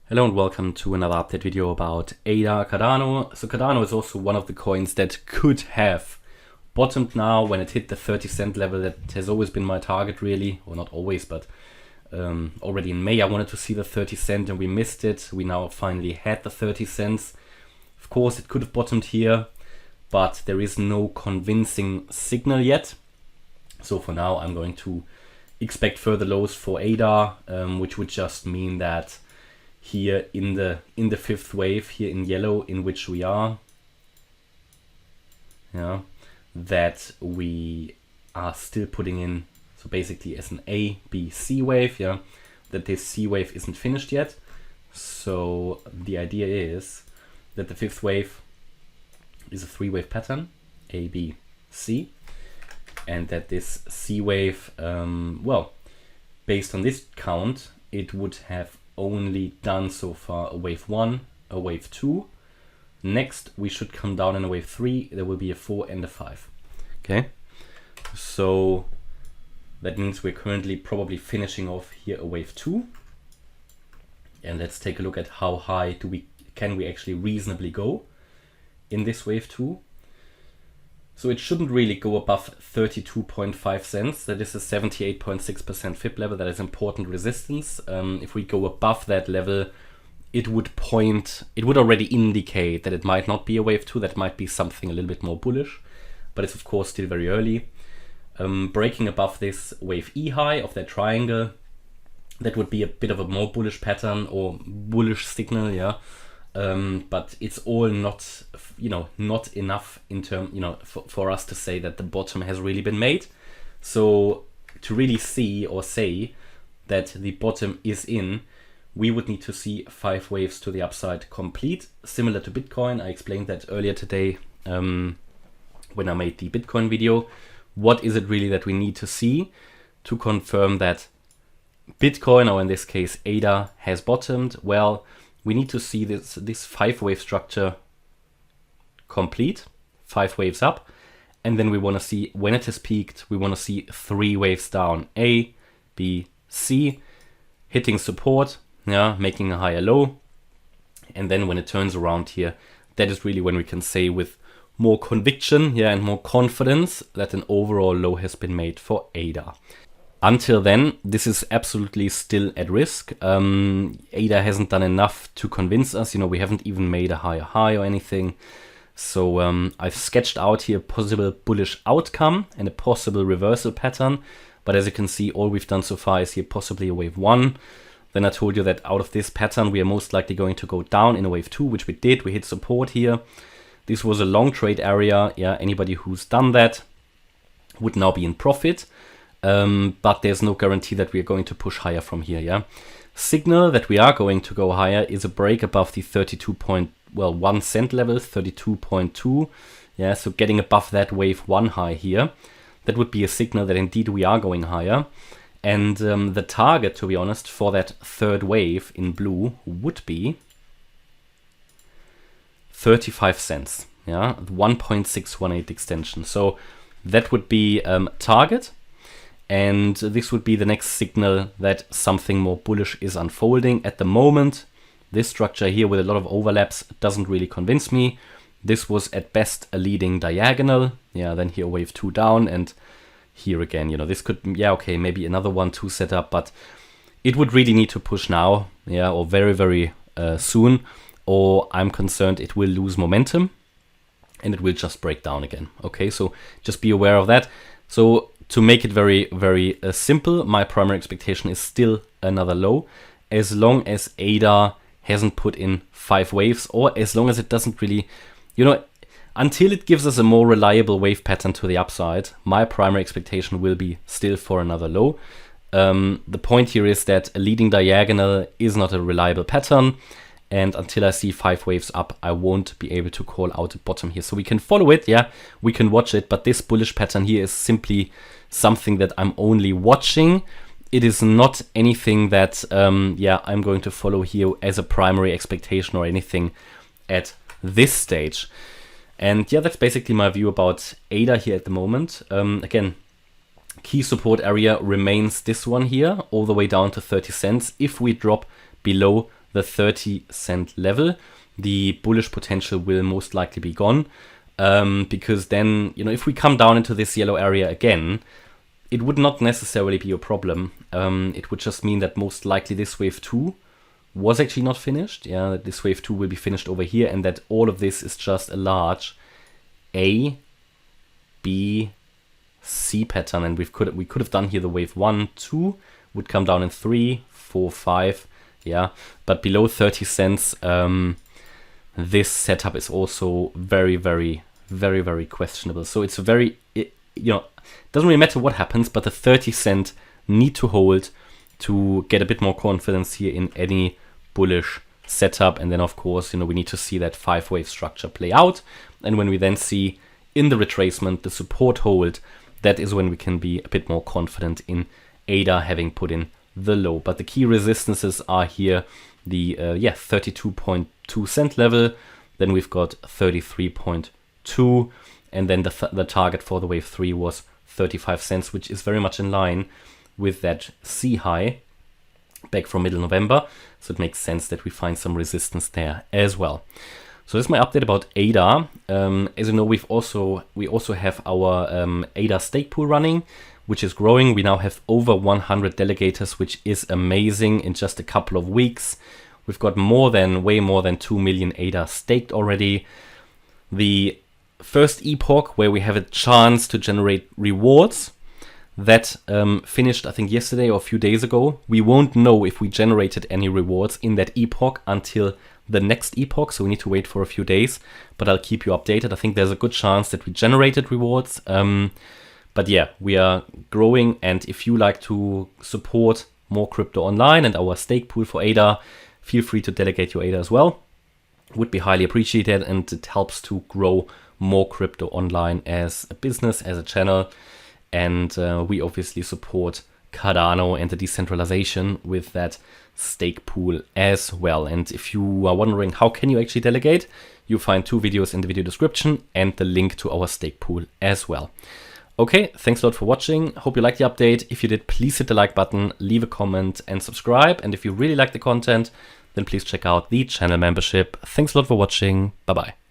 Hello and welcome to another update video about ADA Cardano. So Cardano is also one of the coins that could have bottomed now when it hit the 30 cent level. That has always been my target, really, or not always, but already in May I wanted to see the 30 cent and we missed it. We now finally had the 30 cents. Of course it could have bottomed here, but there is no convincing signal yet. So for now I'm going to expect further lows for ADA, which would just mean that here in the fifth wave, here in yellow, in which we are, that we are still putting in, so basically as an A, B, C wave, that this C wave isn't finished yet. So the idea is that the fifth wave is a three-wave pattern, A, B, C, and that this C wave, well, based on this count, it would have only done so far a wave 1, a wave 2. Next we should come down in a wave 3. There will be a 4 and a 5. Okay, so that means we're currently probably finishing off here a wave 2. And let's take a look at how high can we actually reasonably go in this wave 2. So it shouldn't really go above 32.5 cents. That is a 78.6% FIB level. That is important resistance. If we go above that level, it would already indicate that it might not be a wave 2. That might be something a little bit more bullish, but it's of course still very early. Breaking above this wave E high of that triangle, that would be a bit of a more bullish pattern or bullish signal, but it's all not, not enough in for us to say that the bottom has really been made. So to really see or say that the bottom is in, we would need to see 5 waves to the upside complete, similar to Bitcoin. I explained that earlier today when I made the Bitcoin video. What is it really that we need to see to confirm that Bitcoin, or in this case ADA, has bottomed? Well, we need to see this 5-wave structure complete, 5 waves up, and then we want to see when it has peaked, we want to see 3 waves down, A, B, C, hitting support, making a higher low, and then when it turns around here, that is really when we can say with more conviction, and more confidence that an overall low has been made for ADA. Until then, this is absolutely still at risk. ADA hasn't done enough to convince us. We haven't even made a higher high or anything. So I've sketched out here a possible bullish outcome and a possible reversal pattern. But as you can see, all we've done so far is here possibly a wave 1. Then I told you that out of this pattern, we are most likely going to go down in a wave 2, which we did. We hit support here. This was a long trade area. Anybody who's done that would now be in profit. But there's no guarantee that we are going to push higher from here, Signal that we are going to go higher is a break above the 1 cent level, 32.2. So getting above that wave 1 high here, that would be a signal that indeed we are going higher. And the target, to be honest, for that third wave in blue would be 35 cents, 1.618 extension. So that would be target. And this would be the next signal that something more bullish is unfolding. At the moment, this structure here with a lot of overlaps doesn't really convince me. This was at best a leading diagonal. Then here wave 2 down, and here again, this could, okay, maybe another 1-2 setup, but it would really need to push now, or very, very soon, or I'm concerned it will lose momentum and it will just break down again. Okay, so just be aware of that. So to make it very, very simple, my primary expectation is still another low, as long as ADA hasn't put in 5 waves, or as long as it doesn't really, until it gives us a more reliable wave pattern to the upside, my primary expectation will be still for another low. The point here is that a leading diagonal is not a reliable pattern, and until I see 5 waves up, I won't be able to call out a bottom here. So we can follow it, we can watch it, but this bullish pattern here is simply something that I'm only watching. It is not anything that I'm going to follow here as a primary expectation or anything at this stage. And that's basically my view about ADA here at the moment. Again, key support area remains this one here, all the way down to 30 cents. If we drop below the 30-cent level, the bullish potential will most likely be gone. Because then, if we come down into this yellow area again, it would not necessarily be a problem. It would just mean that most likely this wave 2 was actually not finished. Yeah, that this wave 2 will be finished over here, and that all of this is just a large A, B, C pattern. And we could have done here the wave 1, 2 would come down in 3, 4, 5. Yeah, but below 30 cents, this setup is also very, very, very, very questionable. So it's doesn't really matter what happens, but the 30-cent need to hold to get a bit more confidence here in any bullish setup. And then, of course, we need to see that 5-wave structure play out. And when we then see in the retracement the support hold, that is when we can be a bit more confident in ADA having put in the low. But the key resistances are here, the 32.2 cent level. Then we've got 33.2, and then the target for the wave 3 was 35 cents, which is very much in line with that C high back from middle November. So it makes sense that we find some resistance there as well. So this is my update about ADA. As you know, we also have our ADA stake pool running, which is growing. We now have over 100 delegators, which is amazing in just a couple of weeks. We've got way more than 2 million ADA staked already. The first epoch where we have a chance to generate rewards, that finished, I think, yesterday or a few days ago. We won't know if we generated any rewards in that epoch until the next epoch, so we need to wait for a few days, but I'll keep you updated. I think there's a good chance that we generated rewards. But yeah, we are growing, and if you like to support more crypto online and our stake pool for ADA, feel free to delegate your ADA as well. Would be highly appreciated, and it helps to grow more crypto online as a business, as a channel. And we obviously support Cardano and the decentralization with that stake pool as well. And if you are wondering how can you actually delegate, you find 2 videos in the video description and the link to our stake pool as well. Okay, thanks a lot for watching. Hope you liked the update. If you did, please hit the like button, leave a comment and subscribe. And if you really like the content, then please check out the channel membership. Thanks a lot for watching. Bye-bye.